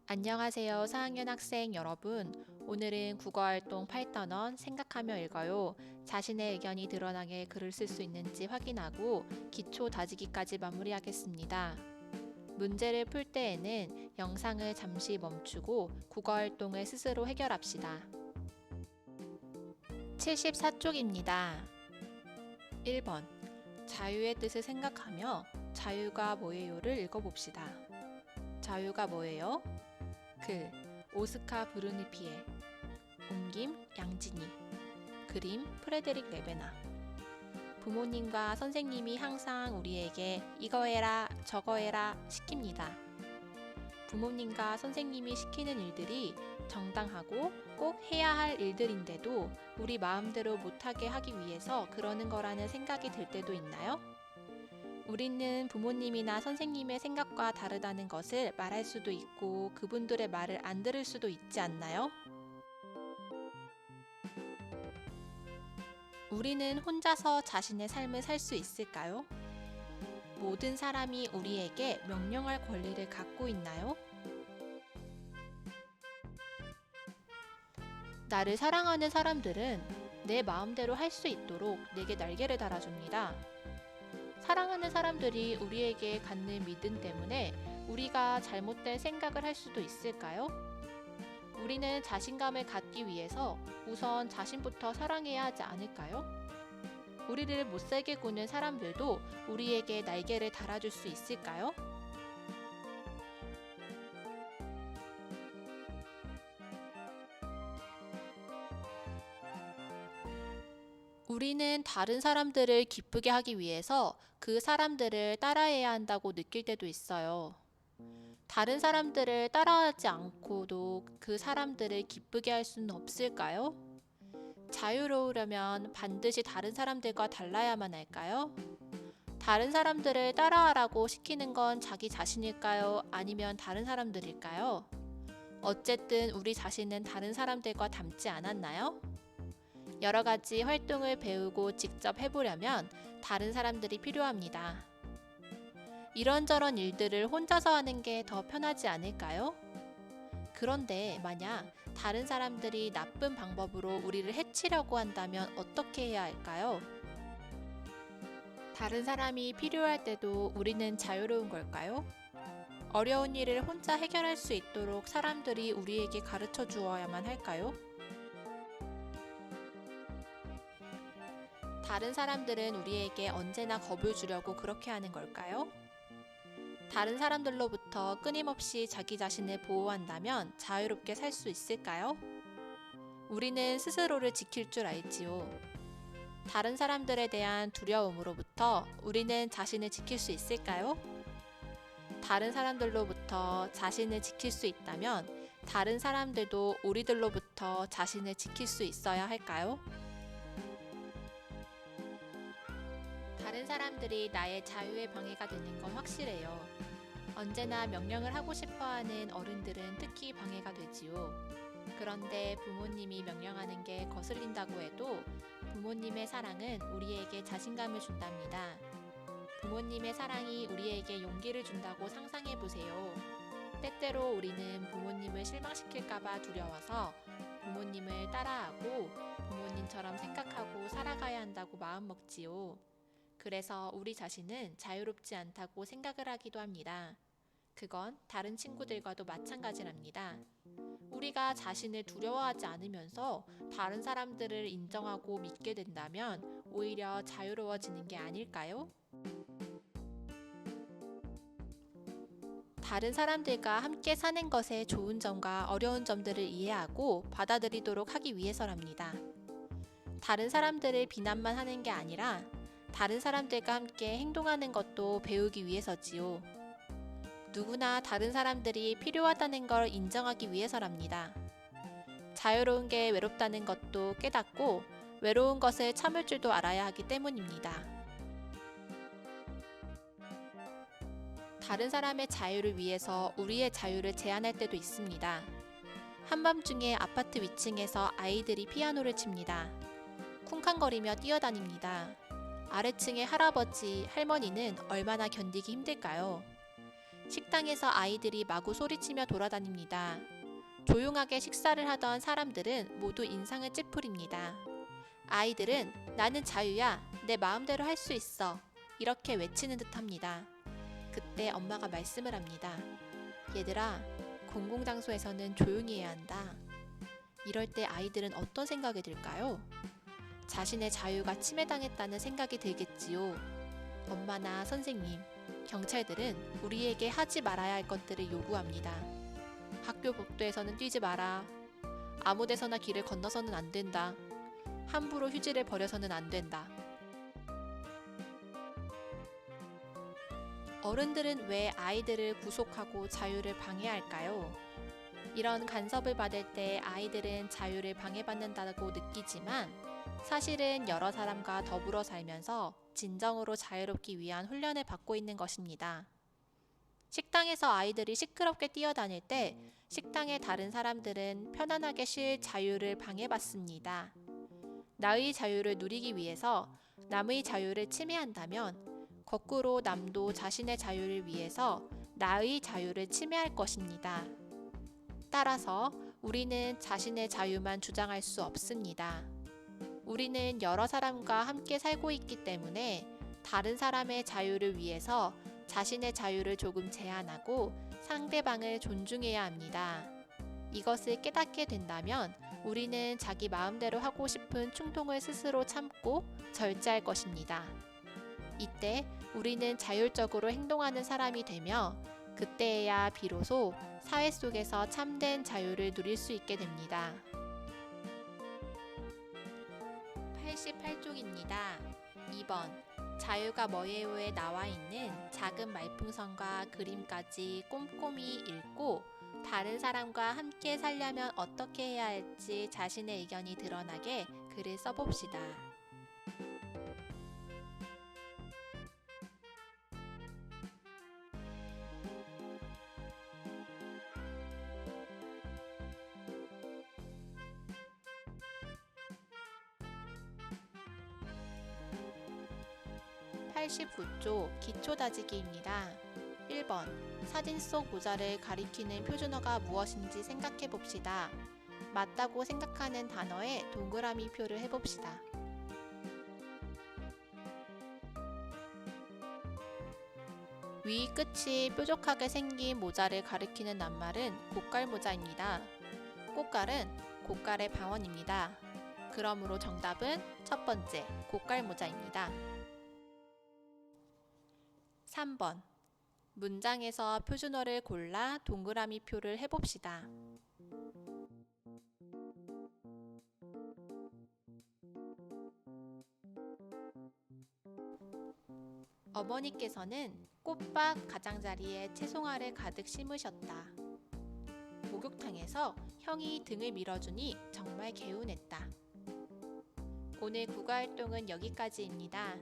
안녕하세요. 4학년 학생 여러분. 오늘은 국어활동 8단원 생각하며 읽어요. 자신의 의견이 드러나게 글을 쓸 수 있는지 확인하고 기초 다지기까지 마무리하겠습니다. 문제를 풀 때에는 영상을 잠시 멈추고 국어활동을 스스로 해결합시다. 74쪽입니다. 1번. 자유의 뜻을 생각하며 자유가 뭐예요를 읽어봅시다. 자유가 뭐예요? 글 오스카 브루니피에, 옮김 양진희, 그림 프레데릭 레베나. 부모님과 선생님이 항상 우리에게 이거 해라 저거 해라 시킵니다. 부모님과 선생님이 시키는 일들이 정당하고 꼭 해야 할 일들인데도 우리 마음대로 못하게 하기 위해서 그러는 거라는 생각이 들 때도 있나요? 우리는 부모님이나 선생님의 생각과 다르다는 것을 말할 수도 있고 그분들의 말을 안 들을 수도 있지 않나요? 우리는 혼자서 자신의 삶을 살 수 있을까요? 모든 사람이 우리에게 명령할 권리를 갖고 있나요? 나를 사랑하는 사람들은 내 마음대로 할 수 있도록 내게 날개를 달아줍니다. 사랑하는 사람들이 우리에게 갖는 믿음 때문에 우리가 잘못된 생각을 할 수도 있을까요? 우리는 자신감을 갖기 위해서 우선 자신부터 사랑해야 하지 않을까요? 우리를 못살게 구는 사람들도 우리에게 날개를 달아줄 수 있을까요? 우리는 다른 사람들을 기쁘게 하기 위해서 그 사람들을 따라해야 한다고 느낄 때도 있어요. 다른 사람들을 따라하지 않고도 그 사람들을 기쁘게 할 수는 없을까요? 자유로우려면 반드시 다른 사람들과 달라야만 할까요? 다른 사람들을 따라하라고 시키는 건 자기 자신일까요? 아니면 다른 사람들일까요? 어쨌든 우리 자신은 다른 사람들과 닮지 않았나요? 여러 가지 활동을 배우고 직접 해보려면 다른 사람들이 필요합니다. 이런저런 일들을 혼자서 하는 게 더 편하지 않을까요? 그런데 만약 다른 사람들이 나쁜 방법으로 우리를 해치려고 한다면 어떻게 해야 할까요? 다른 사람이 필요할 때도 우리는 자유로운 걸까요? 어려운 일을 혼자 해결할 수 있도록 사람들이 우리에게 가르쳐 주어야만 할까요? 다른 사람들은 우리에게 언제나 겁을 주려고 그렇게 하는 걸까요? 다른 사람들로부터 끊임없이 자기 자신을 보호한다면 자유롭게 살 수 있을까요? 우리는 스스로를 지킬 줄 알지요. 다른 사람들에 대한 두려움으로부터 우리는 자신을 지킬 수 있을까요? 다른 사람들로부터 자신을 지킬 수 있다면 다른 사람들도 우리들로부터 자신을 지킬 수 있어야 할까요? 다른 사람들이 나의 자유에 방해가 되는 건 확실해요. 언제나 명령을 하고 싶어 하는 어른들은 특히 방해가 되지요. 그런데 부모님이 명령하는 게 거슬린다고 해도 부모님의 사랑은 우리에게 자신감을 준답니다. 부모님의 사랑이 우리에게 용기를 준다고 상상해 보세요. 때때로 우리는 부모님을 실망시킬까봐 두려워서 부모님을 따라하고 부모님처럼 생각하고 살아가야 한다고 마음먹지요. 그래서 우리 자신은 자유롭지 않다고 생각을 하기도 합니다. 그건 다른 친구들과도 마찬가지랍니다. 우리가 자신을 두려워하지 않으면서 다른 사람들을 인정하고 믿게 된다면 오히려 자유로워지는 게 아닐까요? 다른 사람들과 함께 사는 것의 좋은 점과 어려운 점들을 이해하고 받아들이도록 하기 위해서랍니다. 다른 사람들을 비난만 하는 게 아니라 다른 사람들과 함께 행동하는 것도 배우기 위해서지요. 누구나 다른 사람들이 필요하다는 걸 인정하기 위해서랍니다. 자유로운 게 외롭다는 것도 깨닫고 외로운 것을 참을 줄도 알아야 하기 때문입니다. 다른 사람의 자유를 위해서 우리의 자유를 제한할 때도 있습니다. 한밤중에 아파트 위층에서 아이들이 피아노를 칩니다. 쿵쾅거리며 뛰어다닙니다. 아래층의 할아버지, 할머니는 얼마나 견디기 힘들까요? 식당에서 아이들이 마구 소리치며 돌아다닙니다. 조용하게 식사를 하던 사람들은 모두 인상을 찌푸립니다. 아이들은 나는 자유야, 내 마음대로 할 수 있어, 이렇게 외치는 듯합니다. 그때 엄마가 말씀을 합니다. 얘들아, 공공장소에서는 조용히 해야 한다. 이럴 때 아이들은 어떤 생각이 들까요? 자신의 자유가 침해당했다는 생각이 들겠지요. 엄마나 선생님, 경찰들은 우리에게 하지 말아야 할 것들을 요구합니다. 학교 복도에서는 뛰지 마라. 아무 데서나 길을 건너서는 안 된다. 함부로 휴지를 버려서는 안 된다. 어른들은 왜 아이들을 구속하고 자유를 방해할까요? 이런 간섭을 받을 때 아이들은 자유를 방해받는다고 느끼지만 사실은 여러 사람과 더불어 살면서 진정으로 자유롭기 위한 훈련을 받고 있는 것입니다. 식당에서 아이들이 시끄럽게 뛰어다닐 때 식당의 다른 사람들은 편안하게 쉴 자유를 방해받습니다. 나의 자유를 누리기 위해서 남의 자유를 침해한다면 거꾸로 남도 자신의 자유를 위해서 나의 자유를 침해할 것입니다. 따라서 우리는 자신의 자유만 주장할 수 없습니다. 우리는 여러 사람과 함께 살고 있기 때문에 다른 사람의 자유를 위해서 자신의 자유를 조금 제한하고 상대방을 존중해야 합니다. 이것을 깨닫게 된다면 우리는 자기 마음대로 하고 싶은 충동을 스스로 참고 절제할 것입니다. 이때 우리는 자율적으로 행동하는 사람이 되며 그때에야 비로소 사회 속에서 참된 자유를 누릴 수 있게 됩니다. 88쪽입니다. 2번 자유가 뭐예요에 나와 있는 작은 말풍선과 그림까지 꼼꼼히 읽고 다른 사람과 함께 살려면 어떻게 해야 할지 자신의 의견이 드러나게 글을 써봅시다. (89쪽) 기초다지기입니다. 1번 사진 속 모자를 가리키는 표준어가 무엇인지 생각해 봅시다. 맞다고 생각하는 단어에 동그라미 표를 해봅시다. 위 끝이 뾰족하게 생긴 모자를 가리키는 낱말은 고깔모자입니다. 꽃갈은 고깔의 방언입니다. 그러므로 정답은 첫 번째 고깔모자입니다. 3번 문장에서 표준어를 골라 동그라미 표를 해봅시다. 어머니께서는 꽃밭 가장자리에 채송화를 가득 심으셨다. 목욕탕에서 형이 등을 밀어주니 정말 개운했다. 오늘 국어활동은 여기까지입니다.